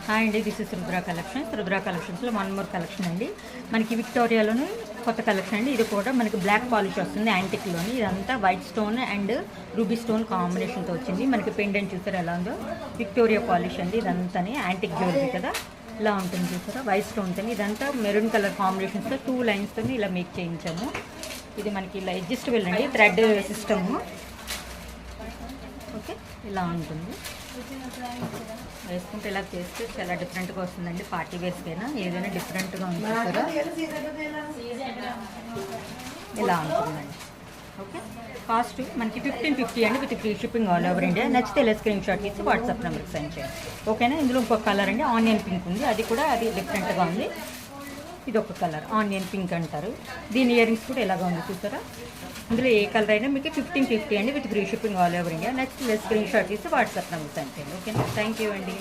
Hi అండి, this is Rudra collections. Rudra కలెక్షన్స్లో one more collection అండి. మనకి విక్టోరియాలోని కొత్త కలెక్షన్ అండి. ఇది కూడా మనకి బ్లాక్ పాలిష్ వస్తుంది యాంటిక్లోని. ఇదంతా white stone and ruby stone కాంబినేషన్తో వచ్చింది. మనకి పెండెంట్ చూసారు ఎలా ఉందో, విక్టోరియా పాలిష్ అండి. ఇదంతా యాంటిక్ జ్యువెలరీ కదా, ఇలా ఉంటుంది చూసారా, వైట్ స్టోన్తో. ఇదంతా మెరూన్ కలర్ కాంబినేషన్స్తో 2 లైన్స్తో ఇలా మేక్ చేయించాము. ఇది మనకి ఇలా అడ్జస్టబుల్ అండి, థ్రెడ్ సిస్టము. ఓకే, ఇలా ఉంటుంది. వేసుకుంటే ఇలా చేస్తే చాలా డిఫరెంట్గా వస్తుందండి. పార్టీ వేర్స్కైనా ఏదైనా డిఫరెంట్గా ఉంటుంది కదా, ఇలా ఉంటుందండి. ఓకే, కాస్ట్ మనకి 1550 అండి, with free shipping all over India. నచ్చితే ఇలా స్క్రీన్ షాట్ ఇచ్చి వాట్సాప్ నెంబర్కి సెండ్ చేయండి. ఓకేనా. ఇందులో ఇంకొక కలర్ అండి, ఆనియన్ పింక్ ఉంది. అది కూడా డిఫరెంట్గా ఉంది. ఇది ఒక కలర్ ఆనియన్ పింక్ అంటారు. దీని ఇయర్ రింగ్స్ కూడా ఎలాగా ఉంది చూసారా. ఇందులో ఏ కలర్ అయినా మీకు 1550 అండి, with free shipping all over India. Next screen shot తీసి వాట్సాప్ నెంబర్ సెండ్ చేయండి. ఓకేనా. థ్యాంక్ యూ అండి.